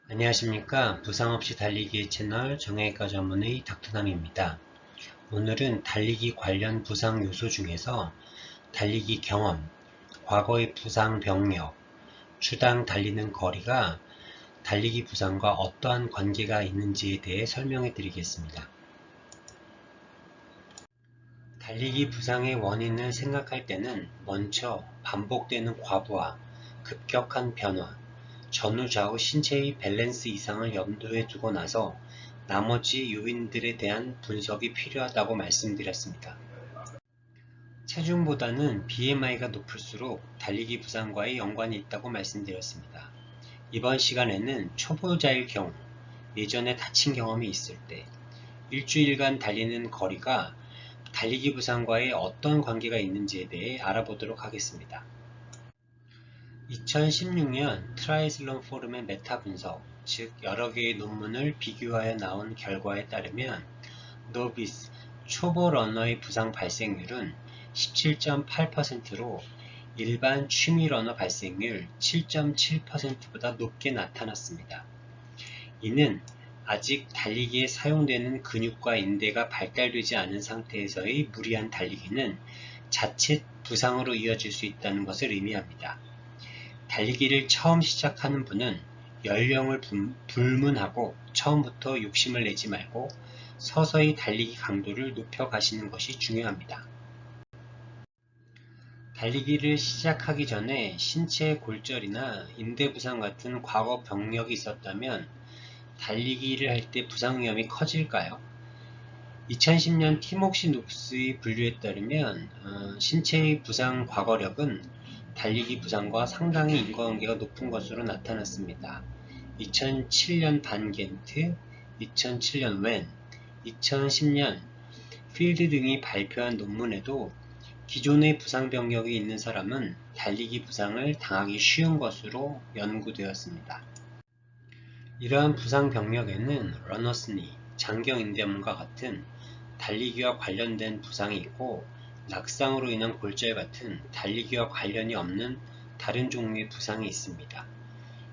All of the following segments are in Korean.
안녕하십니까. 부상 없이 달리기 채널 정형외과 전문의 닥터남입니다. 오늘은 달리기 관련 부상 요소 중에서 달리기 경험, 과거의 부상 병력, 주당 달리는 거리가 달리기 부상과 어떠한 관계가 있는지에 대해 설명해 드리겠습니다. 달리기 부상의 원인을 생각할 때는 먼저 반복되는 과부하, 급격한 변화, 전후 좌우 신체의 밸런스 이상을 염두에 두고 나서 나머지 요인들에 대한 분석이 필요하다고 말씀드렸습니다. 체중보다는 BMI가 높을수록 달리기 부상과의 연관이 있다고 말씀드렸습니다. 이번 시간에는 초보자일 경우, 예전에 다친 경험이 있을 때, 일주일간 달리는 거리가 달리기 부상과의 어떤 관계가 있는지에 대해 알아보도록 하겠습니다. 2016년 트라이슬론 포럼의 메타 분석, 즉 여러 개의 논문을 비교하여 나온 결과에 따르면 노비스, 초보 러너의 부상 발생률은 17.8%로 일반 취미 러너 발생률 7.7%보다 높게 나타났습니다. 이는 아직 달리기에 사용되는 근육과 인대가 발달되지 않은 상태에서의 무리한 달리기는 자칫 부상으로 이어질 수 있다는 것을 의미합니다. 달리기를 처음 시작하는 분은 연령을 불문하고 처음부터 욕심을 내지 말고 서서히 달리기 강도를 높여 가시는 것이 중요합니다. 달리기를 시작하기 전에 신체 골절이나 인대 부상 같은 과거 병력이 있었다면 달리기를 할 때 부상 위험이 커질까요? 2010년 티목시 녹스의 분류에 따르면 신체의 부상 과거력은 달리기 부상과 상당히 인과관계가 높은 것으로 나타났습니다. 2007년 반겐트, 2007년 웬, 2010년 필드 등이 발표한 논문에도 기존의 부상 병력이 있는 사람은 달리기 부상을 당하기 쉬운 것으로 연구되었습니다. 이러한 부상 병력에는 러너스니, 장경인대문과 같은 달리기와 관련된 부상이 있고 낙상으로 인한 골절 같은 달리기와 관련이 없는 다른 종류의 부상이 있습니다.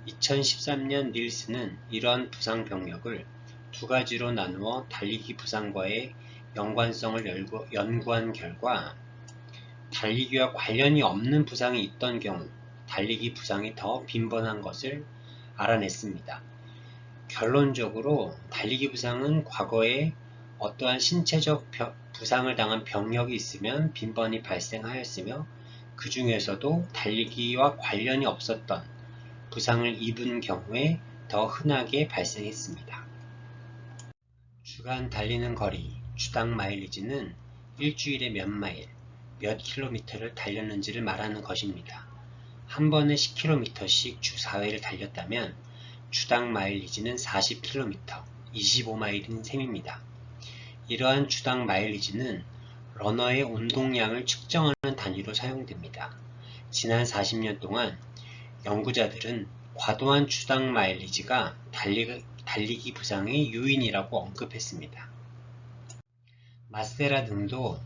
2013년 닐스는 이러한 부상 병력을 두 가지로 나누어 달리기 부상과의 연관성을 연구한 결과 달리기와 관련이 없는 부상이 있던 경우 달리기 부상이 더 빈번한 것을 알아냈습니다. 결론적으로 달리기 부상은 과거에 어떠한 신체적 부상을 당한 병력이 있으면 빈번히 발생하였으며 그 중에서도 달리기와 관련이 없었던 부상을 입은 경우에 더 흔하게 발생했습니다. 주간 달리는 거리, 주당 마일리지는 일주일에 몇 마일, 몇 킬로미터를 달렸는지를 말하는 것입니다. 한 번에 10km씩 주 4회를 달렸다면 주당 마일리지는 40km, 25마일인 셈입니다. 이러한 주당 마일리지는 러너의 운동량을 측정하는 단위로 사용됩니다. 지난 40년 동안 연구자들은 과도한 주당 마일리지가 달리기 부상의 요인이라고 언급했습니다. 마세라 등도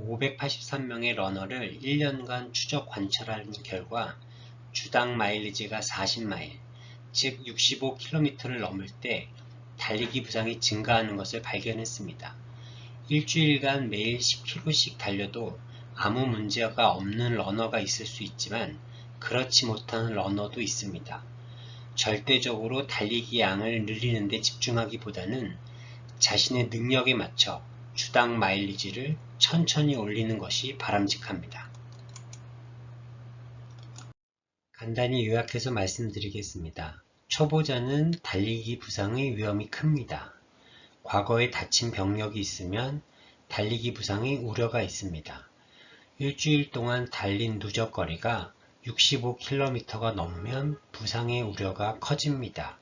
583명의 러너를 1년간 추적 관찰한 결과 주당 마일리지가 40마일, 즉 65km를 넘을 때 달리기 부상이 증가하는 것을 발견했습니다. 일주일간 매일 10km씩 달려도 아무 문제가 없는 러너가 있을 수 있지만 그렇지 못한 러너도 있습니다. 절대적으로 달리기 양을 늘리는 데 집중하기보다는 자신의 능력에 맞춰 주당 마일리지를 천천히 올리는 것이 바람직합니다. 간단히 요약해서 말씀드리겠습니다. 초보자는 달리기 부상의 위험이 큽니다. 과거에 다친 병력이 있으면 달리기 부상의 우려가 있습니다. 일주일 동안 달린 누적거리가 65km가 넘으면 부상의 우려가 커집니다.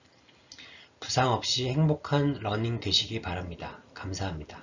부상 없이 행복한 러닝 되시기 바랍니다. 감사합니다.